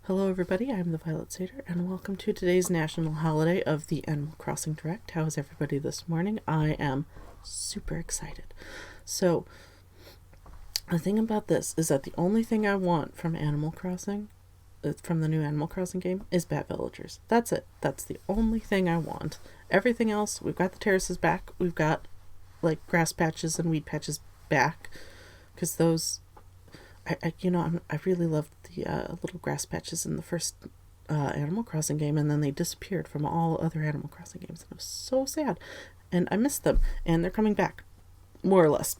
Hello everybody, I'm the Violet Satyr, and welcome to today's national holiday of the Animal Crossing Direct. How is everybody this morning? I am super excited. So, the thing about this is that the only thing I want from Animal Crossing, from the new Animal Crossing game, is bat villagers. That's it. That's the only thing I want. Everything else, we've got the terraces back, we've got, like, grass patches and weed patches back, because those... I really loved the little grass patches in the first Animal Crossing game, and then they disappeared from all other Animal Crossing games, and it was so sad, and I missed them, and they're coming back, more or less,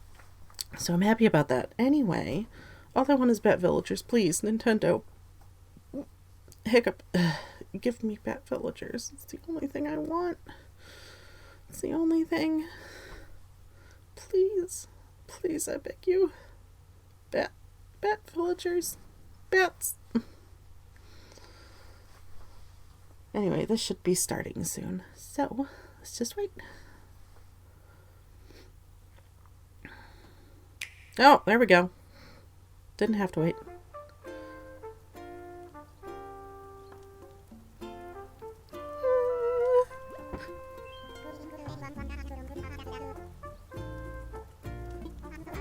so I'm happy about that. Anyway, all I want is bat villagers, please, Nintendo. Hiccup. Give me bat villagers. It's the only thing I want. It's the only thing. Please, I beg you. Bat villagers. Bats. Anyway, this should be starting soon. So, let's just wait. Oh, there we go. Didn't have to wait.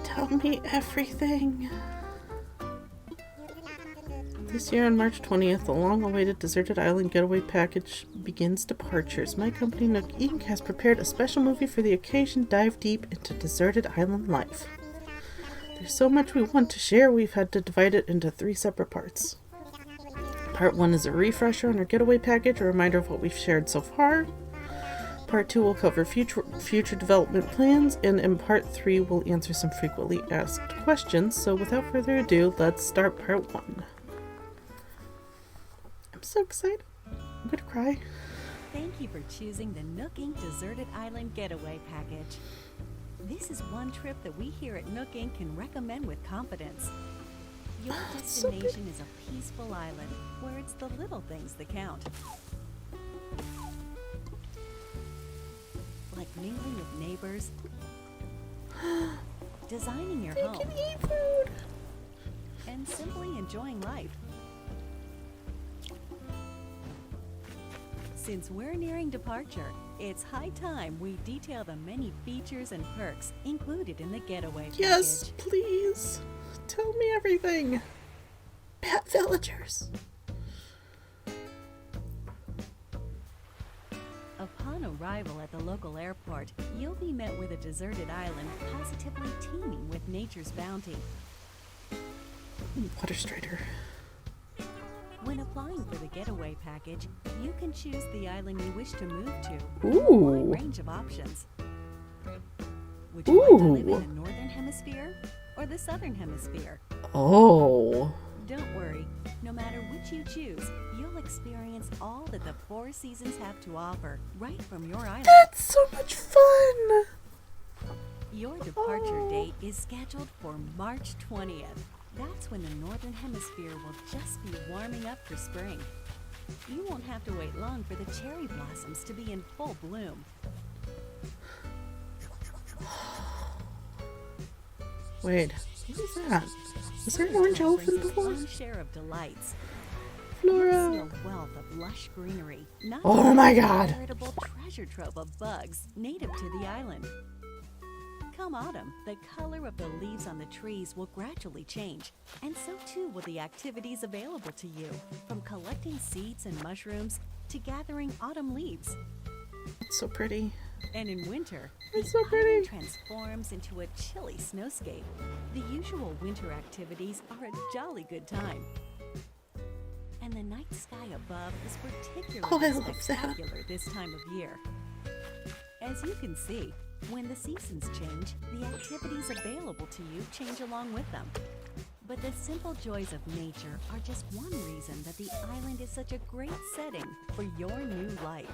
Tell me everything. This year on March 20th, the long-awaited Deserted Island Getaway Package begins departures. My company, Nook Inc., has prepared a special movie for the occasion. Dive deep into deserted island life. There's so much we want to share, we've had to divide it into 3 separate parts. Part 1 is a refresher on our getaway package, a reminder of what we've shared so far. Part 2 will cover future development plans, and in Part 3 we'll answer some frequently asked questions. So without further ado, let's start Part 1. I'm so excited. I'm gonna cry. Thank you for choosing the Nook Inc. Deserted Island Getaway Package. This is one trip that we here at Nook Inc. can recommend with confidence. Your destination is a peaceful island where it's the little things that count. Like mingling with neighbors, designing your home, and simply enjoying life. Since we're nearing departure, it's high time we detail the many features and perks included in the getaway package. Yes, please. Tell me everything. Bat villagers. Upon arrival at the local airport, you'll be met with a deserted island positively teeming with nature's bounty. Water Strider. When applying for the getaway package, you can choose the island you wish to move to. Ooh. A wide range of options. Would you like to live in the northern hemisphere or the southern hemisphere? Oh. Don't worry, no matter which you choose, you'll experience all that the 4 seasons have to offer right from your island. That's so much fun. Your departure date is scheduled for March 20th. That's when the Northern Hemisphere will just be warming up for spring. You won't have to wait long for the cherry blossoms to be in full bloom. Wait, what is that? Is there an orange elephant before? Own share of delights. Flora. You'll see a wealth of lush greenery. Not Oh my God. A veritable treasure trove of bugs native to the island. Come autumn, the color of the leaves on the trees will gradually change, and so too will the activities available to you, from collecting seeds and mushrooms to gathering autumn leaves. It's so pretty. And in winter, It's the so pretty. island transforms into a chilly snowscape. The usual winter activities are a jolly good time. And the night sky above is particularly I love that. spectacular this time of year. As you can see, when the seasons change, the activities available to you change along with them. But the simple joys of nature are just one reason that the island is such a great setting for your new life.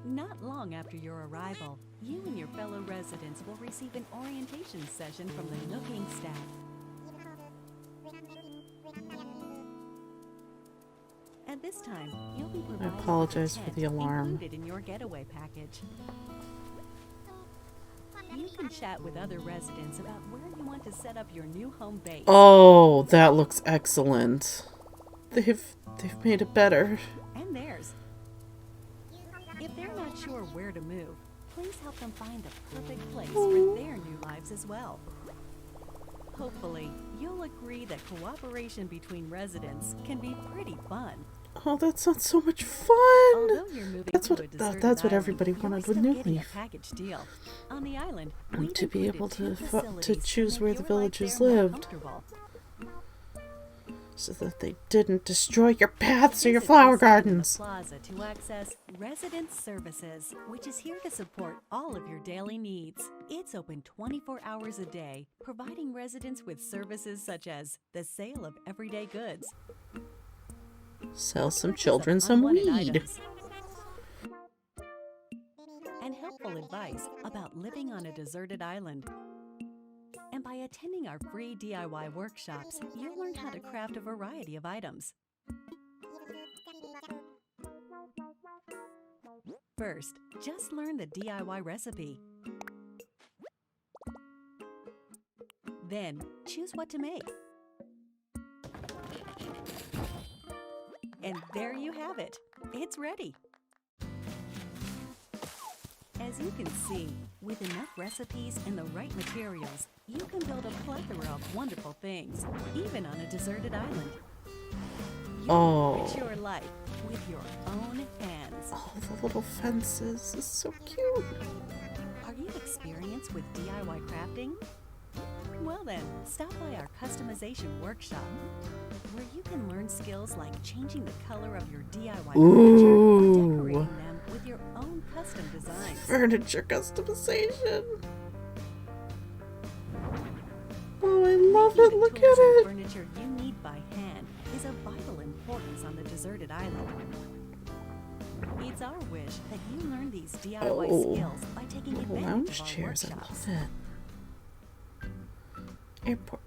Not long after your arrival, you and your fellow residents will receive an orientation session from the Nook Inc. staff. At this time, you'll be provided I apologize with a for tent the alarm. included in your getaway package. You can chat with other residents about where you want to set up your new home base. Oh, that looks excellent. They've made it better. And theirs. If they're not sure where to move, please help them find the perfect place for their new lives as well. Hopefully, you'll agree that cooperation between residents can be pretty fun. Oh, that sounds so much fun. Although you're moving That's to what a deserted that's what island, everybody you're wanted with still New getting Leaf. a package deal. On the island, And we've to be included able two to facilities choose make where the your life villagers there more lived, comfortable. so that they didn't destroy your paths or your Visit flower this site in the gardens. plaza to access Resident Services, which is here to support all of your daily needs. It's open 24 hours a day, providing residents with services such as the sale of everyday goods, Sell some purchase of children some unwanted weed. items, and helpful advice about living on a deserted island. And by attending our free DIY workshops, you'll learn how to craft a variety of items. First, just learn the DIY recipe. Then, choose what to make. And there you have it. It's ready. As you can see, with enough recipes and the right materials, you can build a plethora of wonderful things, even on a deserted island. You enrich your life with your own hands. Oh, the little fences is so cute. Are you experienced with DIY crafting? Well then, stop by our customization workshop, where you can learn skills like changing the color of your DIY furniture or decorating them with your own custom designs. Furniture customization. Oh, I love it. Making the Look at tools and it. furniture you need by hand is of vital importance on the deserted island. It's our wish that you learn these DIY skills by taking Little advantage lounge of our chairs. I workshops. love it. Airport.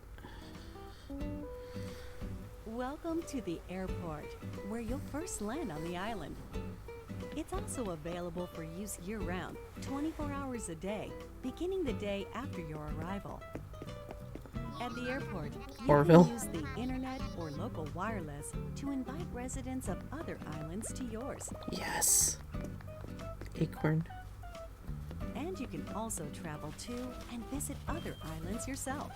Welcome to the airport, where you'll first land on the island. It's also available for use year-round, 24 hours a day, beginning the day after your arrival. At the airport, you Orville. can use the internet or local wireless to invite residents of other islands to yours. Yes. Acorn. And you can also travel to and visit other islands yourself.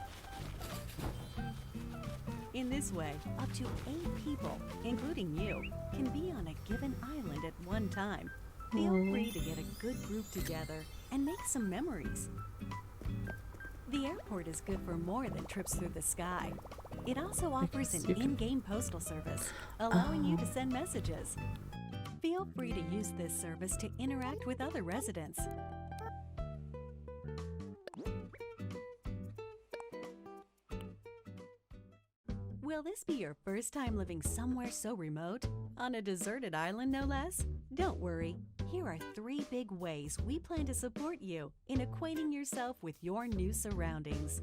In this way, up to 8 people, including you, can be on a given island at one time. Feel free to get a good group together and make some memories. The airport is good for more than trips through the sky. It also offers an in-game postal service, allowing you to send messages. Feel free to use this service to interact with other residents. Will this be your first time living somewhere so remote? On a deserted island, no less? Don't worry. Here are 3 big ways we plan to support you in acquainting yourself with your new surroundings.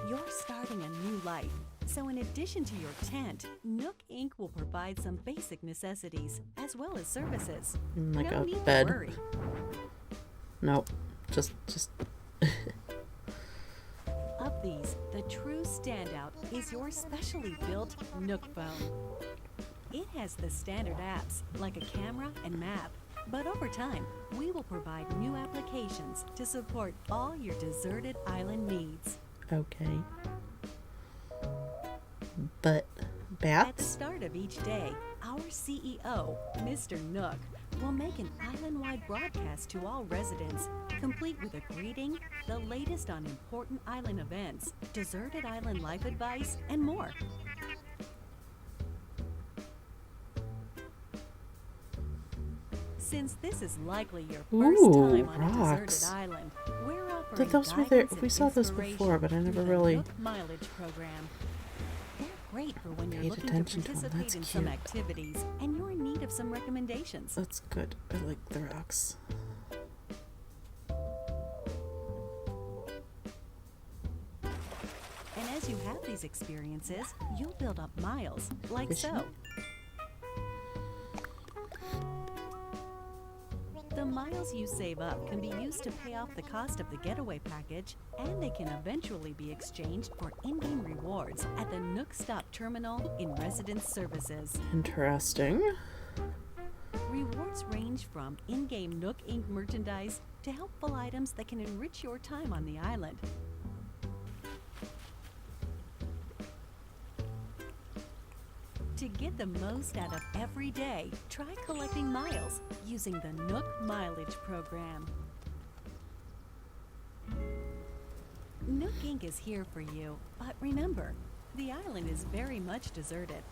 You're starting a new life, so in addition to your tent, Nook Inc. will provide some basic necessities as well as services. Like No a need bed. to worry. Nope. Just. Of these, the true standout is your specially built Nook phone. It has the standard apps like a camera and map, but over time, we will provide new applications to support all your deserted island needs. Okay. But At the bats? start of each day, our CEO, Mr. Nook, will make an island-wide broadcast to all residents, complete with a greeting, the latest on important island events, deserted island life advice, and more. Since this is likely your first time on a rocks. deserted island, we're offering Those were there. guidance and We saw those inspiration before, but I never through the really Nook mileage program. They're great for when you're paid looking to attention to 'em. participate That's in some cute. activities and you're in need of some recommendations. That's good. I like the rocks. And as you have these experiences, you'll build up miles, like Fishing? so. The miles you save up can be used to pay off the cost of the getaway package, and they can eventually be exchanged for in-game rewards at the Nook Stop Terminal in Residence Services. Interesting. Rewards range from in-game Nook Inc. merchandise to helpful items that can enrich your time on the island. To get the most out of every day, try collecting miles using the Nook Mileage Program. Nook Inc. is here for you, but remember, the island is very much deserted.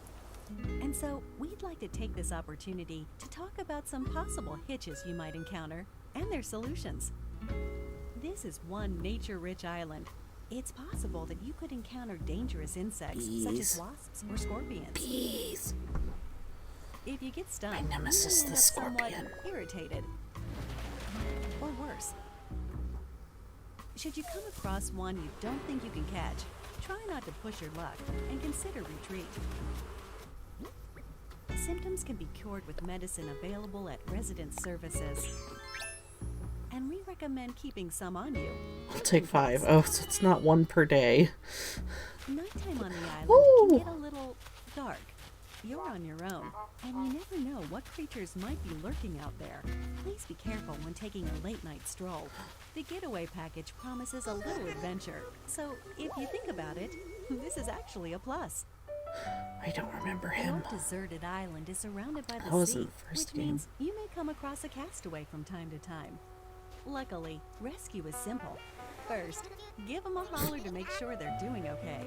And so, we'd like to take this opportunity to talk about some possible hitches you might encounter and their solutions. This is one nature-rich island. It's possible that you could encounter dangerous insects such as wasps or scorpions. Bees. If you get stung, My you may nemesis, end the up somewhat scorpion. irritated. Or worse. Should you come across one you don't think you can catch, try not to push your luck and consider retreat. Symptoms can be cured with medicine available at resident services. And we recommend keeping some on you. I'll take 5. Oh, so it's not 1 per day. Nighttime on the island Ooh. can get a little dark. You're on your own, and you never know what creatures might be lurking out there. Please be careful when taking a late-night stroll. The getaway package promises a little adventure, so if you think about it, this is actually a plus. I don't remember him. Your deserted island is surrounded by That the was sea, in the first which game. means you may come across a castaway from time to time. Luckily, rescue is simple. First, give them a holler to make sure they're doing okay.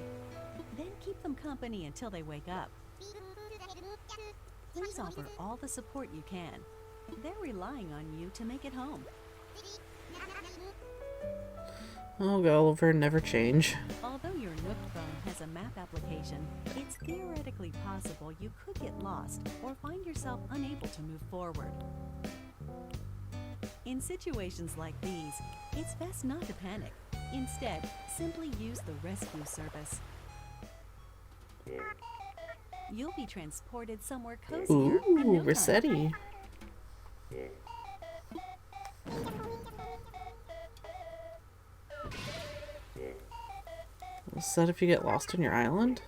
Then keep them company until they wake up. Please offer all the support you can. They're relying on you to make it home. I'll go over and never change. Although your Nook phone has a map application, it's theoretically possible you could get lost or find yourself unable to move forward. In situations like these, it's best not to panic. Instead, simply use the rescue service. You'll be transported somewhere cozier in Ooh, no time. Rossetti. Is that if you get lost on your island?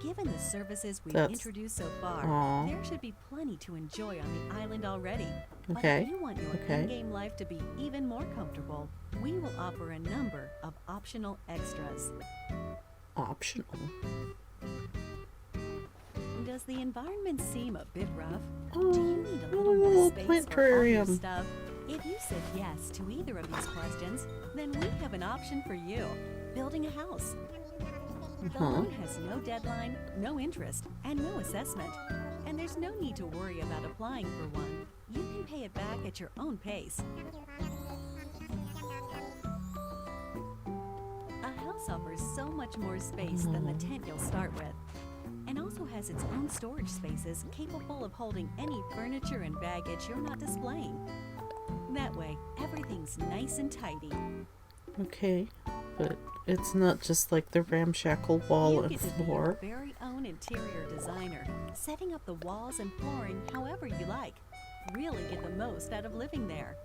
Given the services we've That's- introduced so far, Aw. there should be plenty to enjoy on the island already. But Okay, if you want your okay. in-game life to be even more comfortable, we will offer a number of optional extras. Optional. Does the environment seem a bit rough? Oh, Do you need a a little more little space plant for all your terrarium. stuff? If you said yes to either of these questions, then we have an option for you: building a house. The loan has no deadline, no interest, and no assessment. And there's no need to worry about applying for one. You can pay it back at your own pace. A house offers so much more space than the tent you'll start with, and also has its own storage spaces capable of holding any furniture and baggage you're not displaying. That way, everything's nice and tidy. Okay, but it's not just like the ramshackle wall You and get to be floor. your very own interior designer, setting up the walls and flooring however you like. Really get the most out of living there.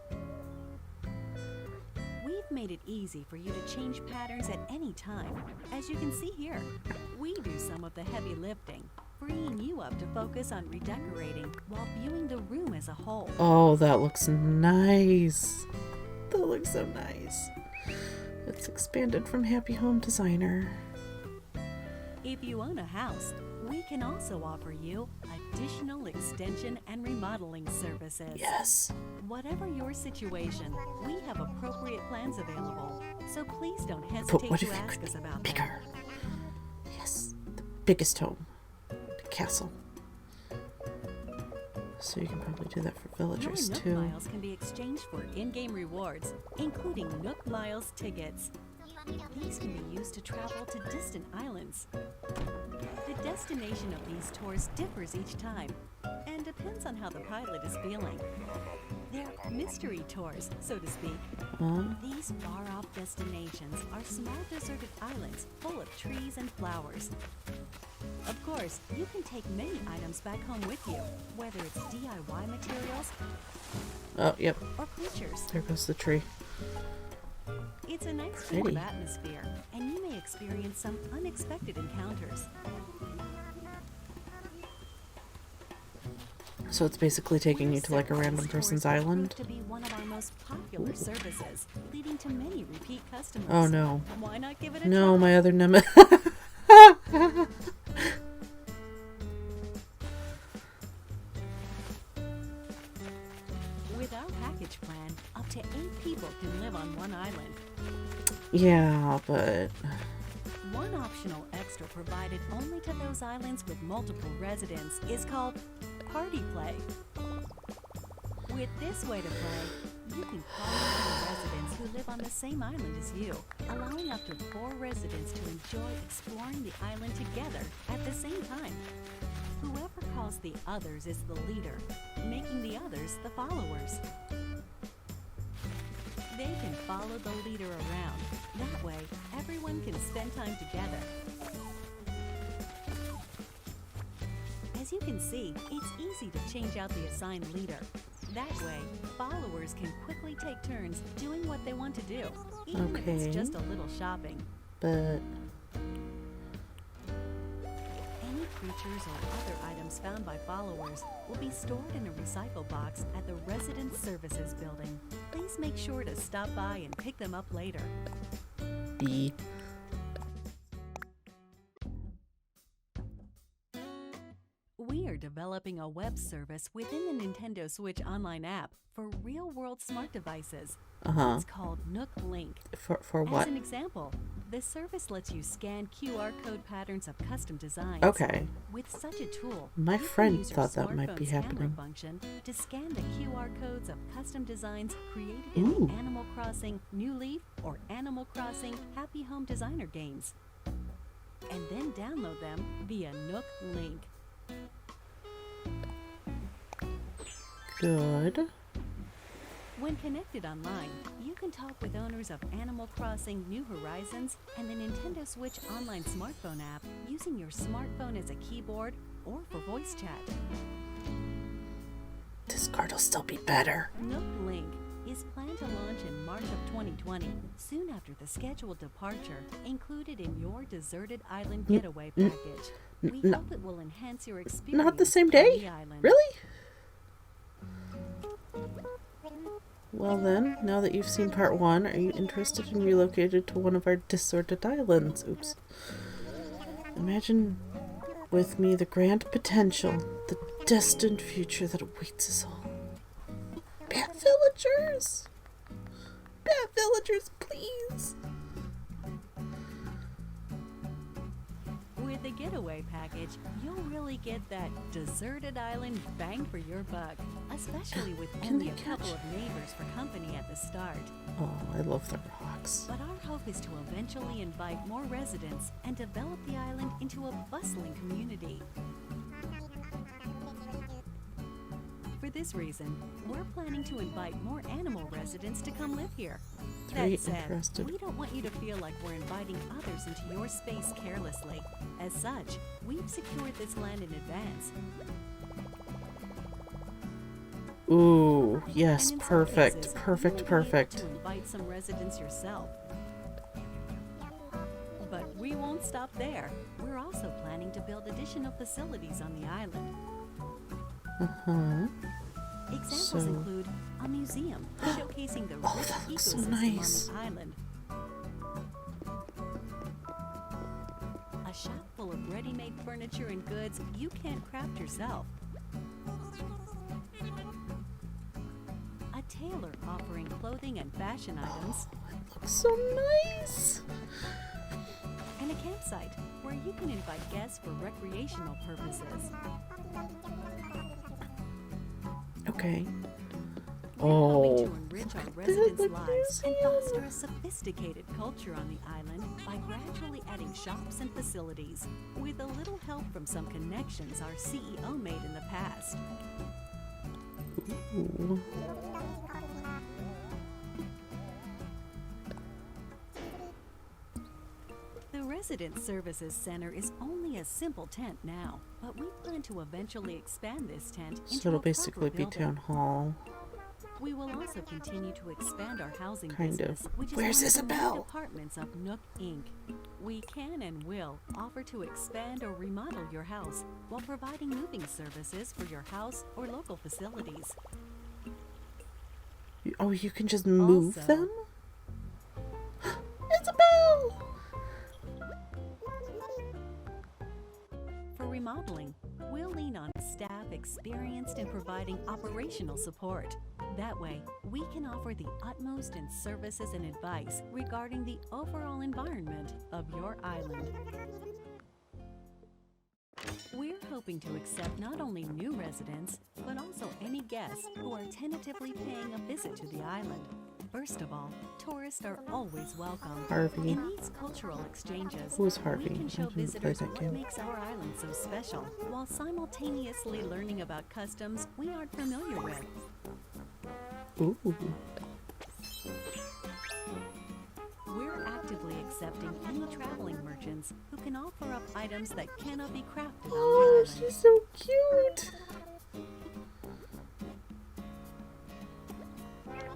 We've made it easy for you to change patterns at any time. As you can see here, we do some of the heavy lifting, freeing you up to focus on redecorating while viewing the room as a whole. Oh, that looks nice. That looks so nice. It's expanded from Happy Home Designer. If you own a house, we can also offer you additional extension and remodeling services. Yes. Whatever your situation, we have appropriate plans available, so please don't But hesitate what to if it ask could us be about them. bigger? Yes, the biggest home. The castle. So you can probably do that for Your villagers Nook too. Miles can be exchanged for in-game rewards, including Nook Miles tickets. These can be used to travel to distant islands. The destination of these tours differs each time and depends on how the pilot is feeling. They're mystery tours, so to speak. These far-off destinations are small deserted islands full of trees and flowers. Of course, you can take many items back home with you, whether it's DIY materials Oh, yep. or creatures. There goes the tree. It's a nice change of Pretty. atmosphere, and you may experience some unexpected encounters. So it's basically taking you to like a Cruise random tours person's have island. proved to be one of our most popular services, leading to many repeat customers. Oh no. Why not give it a No, try? my other nemesis. With our package plan, up to 8 people can live on one island. Yeah, but One optional extra provided only to those islands with multiple residents is called Party Play. With this way to play, you can call in residents who live on the same island as you, allowing up to 4 residents to enjoy exploring the island together at the same time. Whoever calls the others is the leader, making the others the followers. They can follow the leader around. That way, everyone can spend time together. As you can see, it's easy to change out the assigned leader. That way, followers can quickly take turns doing what they want to do, even if Okay. it's just a little shopping. but Any creatures or other items found by followers will be stored in a recycle box at the Resident Services building. Please make sure to stop by and pick them up later. B. We are developing a web service within the Nintendo Switch online app for real-world smart devices. It's called Nook Link. For As what? an example, the service lets you scan QR code patterns of custom designs. Okay. With such a tool, My you can friend use your thought that might be smartphone's camera happening. function to scan the QR codes of custom designs created in Ooh. the Animal Crossing New Leaf or Animal Crossing Happy Home Designer games, and then download them via Nook Link. Good. When connected online, you can talk with owners of Animal Crossing New Horizons and the Nintendo Switch online smartphone app using your smartphone as a keyboard or for voice chat. This card will still be better. Nook Link is planned to launch in March of 2020, soon after the scheduled departure included in your deserted island getaway package. We no. hope it will enhance your experience Not the same on day? the island. Really? Well then, now that you've seen part 1, are you interested in relocated to one of our disordered islands? Oops. Imagine with me the grand potential, the destined future that awaits us all. Bat villagers! Bat villagers, please! With the getaway package, you'll really get that deserted island bang for your buck, especially with Can only they a couple catch- of neighbors for company at the start. Oh, I love the rocks. But our hope is to eventually invite more residents and develop the island into a bustling community. For this reason, we're planning to invite more animal residents to come live here. Very That said, interested. we don't want you to feel like we're inviting others into your space carelessly. As such, we've secured this land in advance. Ooh, yes, And in some perfect, cases, perfect, you may be able perfect. to invite some residents yourself. But we won't stop there. We're also planning to build additional facilities on the island. Uh-huh. Examples So- include a museum showcasing the Oh, rich that looks so ecosystem nice. on the island. A shop full of ready-made furniture and goods you can't craft yourself. A tailor offering clothing and fashion items. It looks so nice. And a campsite where you can invite guests for recreational purposes. Okay. We're hoping to Oh, enrich our the residents' lives and museum. foster a sophisticated culture on the island by gradually adding shops and facilities, with a little help from some connections our CEO made in the past. Ooh. The Resident Services Center is only a simple tent now, but we plan to eventually expand this tent into So it'll a proper basically be building. town hall. We will also continue to expand our housing Kind of. business, which is Where's one of the Isabel? main departments of Nook Inc. We can and will offer to expand or remodel your house while providing moving services for your house or local facilities. Oh, you can just move Also- them? Isabel! For remodeling, we'll lean on staff experienced in providing operational support. That way, we can offer the utmost in services and advice regarding the overall environment of your island. We're hoping to accept not only new residents, but also any guests who are tentatively paying a visit to the island. First of all, tourists are always welcome. Harvey. In these cultural exchanges, Who is Harvey? we can I show didn't play visitors that what game. makes our island so special, while simultaneously learning about customs we aren't familiar with. Ooh. We're actively accepting any traveling merchants who can offer up items that cannot be crafted on Oh, the island. she's so cute.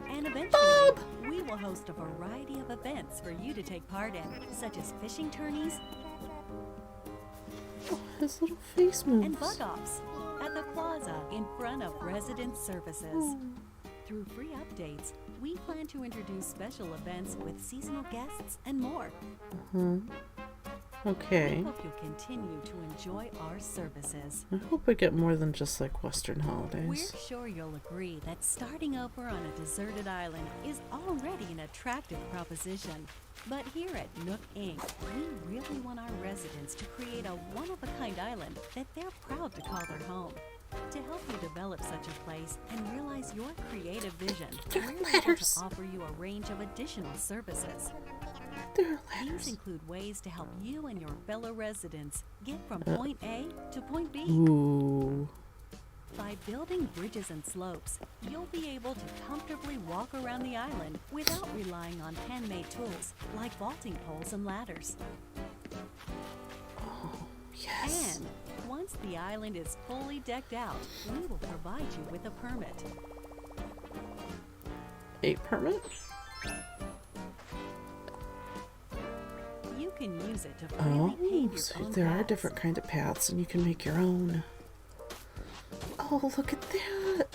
And eventually, Bob! we will host a variety of events for you to take part in, such as fishing tourneys Oh, his little face moves. and bug-offs at the plaza in front of Resident Services. Oh. Through free updates, we plan to introduce special events with seasonal guests and more. Uh-huh. We Okay. hope you'll continue to enjoy our services. I hope I get more than just like Western We're holidays. sure you'll agree that starting over on a deserted island is already an attractive proposition. But here at Nook Inc., we really want our residents to create a one-of-a-kind island that they're proud to call their home. To help you develop such a place and realize your creative vision, They're we're able letters. to offer you a range of additional services. There are These letters. include ways to help you and your fellow residents get from Uh. point A to point B. Ooh. By building bridges and slopes, you'll be able to comfortably walk around the island without relying on handmade tools like vaulting poles and ladders. Oh, yes. And once the island is fully decked out, we will provide you with a permit. A permit? You can use it to freely pave Oh, your so own there are paths. different kinds of paths and you can make your own. Oh, look at that.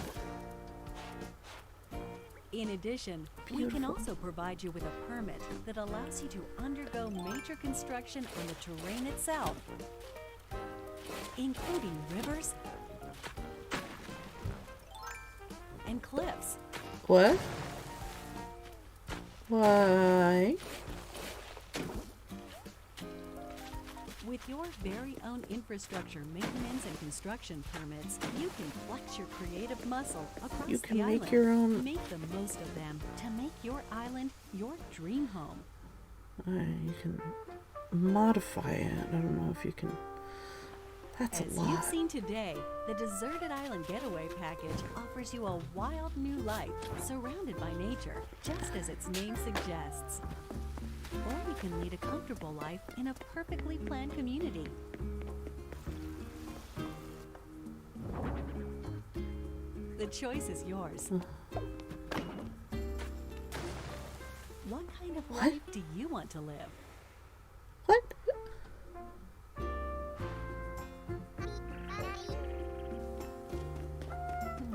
In addition, we can Beautiful. also provide you with a permit that allows you to undergo major construction on the terrain itself, including rivers and cliffs. What? Why? With your very own infrastructure maintenance and construction permits, you can flex your creative muscle across You can the make island. your own- Make the most of them to make your island your dream home. You can modify it. I don't know if you can. That's As a lot. you've seen today, the Deserted Island Getaway Package offers you a wild new life surrounded by nature, just as its name suggests. Or you can lead a comfortable life in a perfectly planned community. The choice is yours. What kind of What? life do you want to live? What?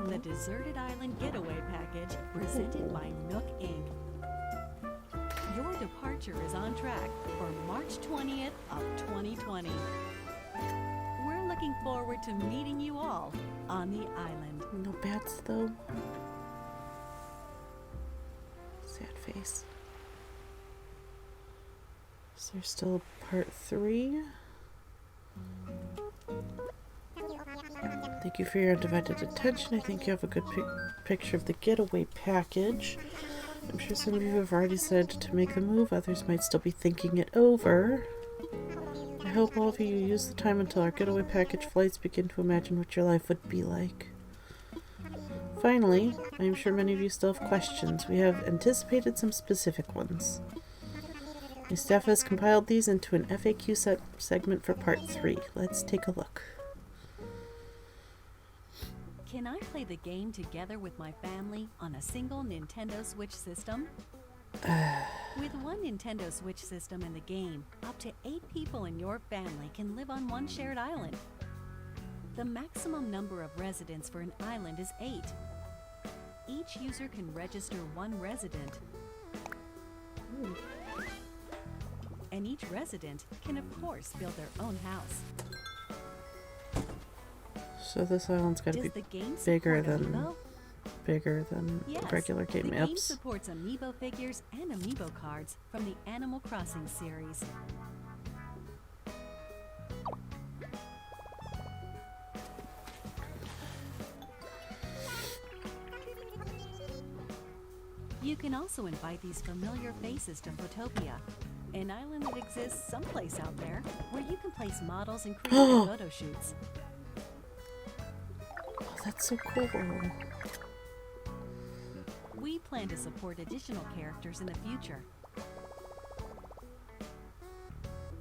The Deserted Island Getaway Package, presented by Nook Inc. Your departure is on track for March 20th of 2020. We're looking forward to meeting you all on the island. No bats though. Sad face. Is there still part 3? Thank you for your undivided attention. I think you have a good picture of the getaway package. I'm sure some of you have already decided to make the move. Others might still be thinking it over. I hope all of you use the time until our getaway package flights begin to imagine what your life would be like. finally, I'm sure many of you still have questions. We have anticipated some specific ones. My staff has compiled these into an FAQ segment for part 3. Let's take a look. Can I play the game together with my family on a single Nintendo Switch system? With one Nintendo Switch system in the game, up to 8 people in your family can live on one shared island. The maximum number of residents for an island is 8. Each user can register one resident. Ooh. And each resident can, of course, build their own house. So this island's got to be bigger than Yes, regular game the maps. game supports amiibo figures and amiibo cards from the Animal Crossing series. You can also invite these familiar faces to Photopia, an island that exists someplace out there where you can place models and create photo shoots. Oh, that's so cool. We plan to support additional characters in the future.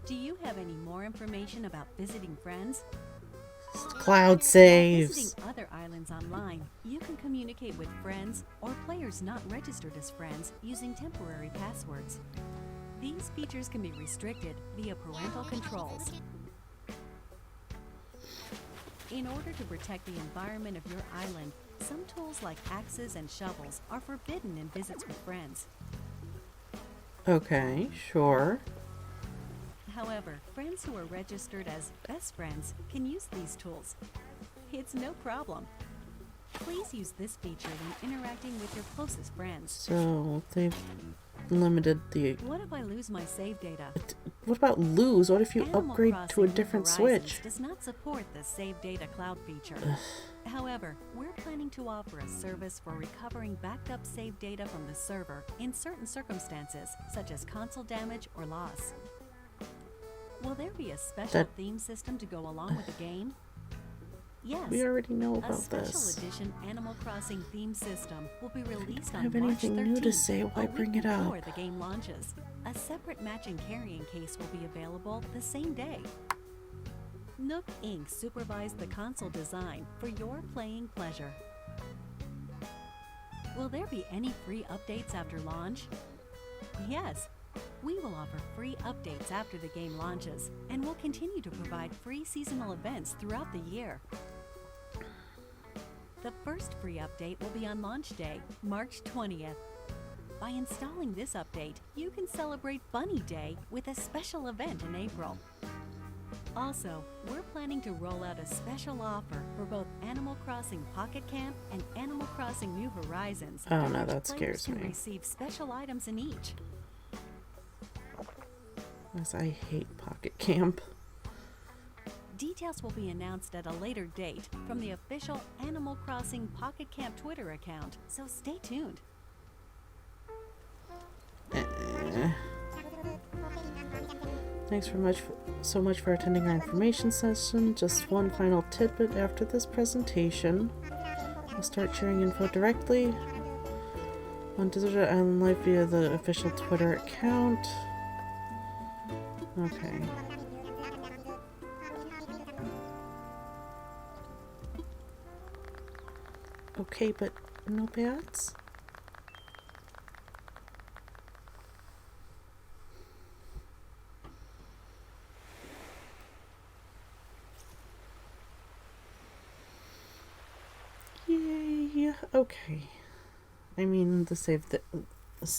Do you have any more information about visiting friends? Cloud While saves. visiting other islands online, you can communicate with friends or players not registered as friends using temporary passwords. These features can be restricted via parental controls. In order to protect the environment of your island, some tools like axes and shovels are forbidden in visits with friends. Okay, sure. However, friends who are registered as best friends can use these tools. It's no problem. Please use this feature when interacting with your closest friends. So they've limited the... What if I lose my save data? What about lose? What if you Animal upgrade to a Crossing New different Horizons Switch? does not support the Save Data Cloud feature. However, we're planning to offer a service for recovering backed up save data from the server in certain circumstances, such as console damage or loss. Will there be a special theme system to go along with the game? Yes. We already know A about special this. edition Animal Crossing theme system will be released I on have March anything 13th, new to say, why a week bring it up? before the game launches. A separate matching carrying case will be available the same day. Nook Inc. supervised the console design for your playing pleasure. Will there be any free updates after launch? Yes. We will offer free updates after the game launches, and will continue to provide free seasonal events throughout the year. The first free update will be on launch day, March 20th. By installing this update, you can celebrate Bunny Day with a special event in April. Also, we're planning to roll out a special offer for both Animal Crossing Pocket Camp and Animal Crossing New Horizons. Oh no, which that players scares can me. receive special items in each. Yes, I hate Pocket Camp. Details will be announced at a later date from the official Animal Crossing Pocket Camp Twitter account, so stay tuned. Thanks so much for attending our information session. Just one final tidbit after this presentation. I'll start sharing info directly on Desert Island Life via the official Twitter account. Okay. Okay, but no bats? Yay. Okay. I mean, the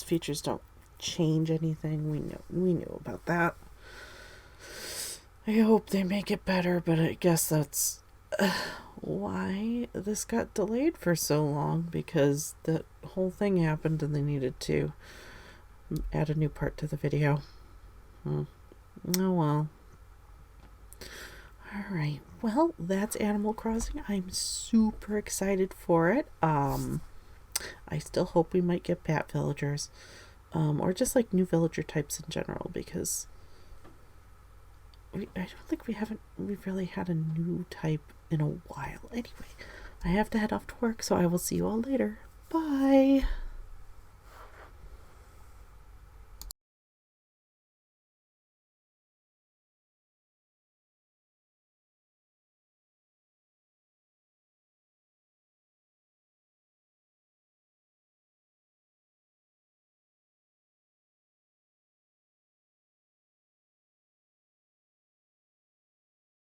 features don't change anything. We knew about that. I hope they make it better, but I guess that's why this got delayed for so long, because the whole thing happened and they needed to add a new part to the video. Oh well. Alright, well, that's Animal Crossing. I'm super excited for it. I still hope we might get bat villagers, or just like new villager types in general, because I don't think we've really had a new type in a while. Anyway, I have to head off to work, so I will see you all later. Bye.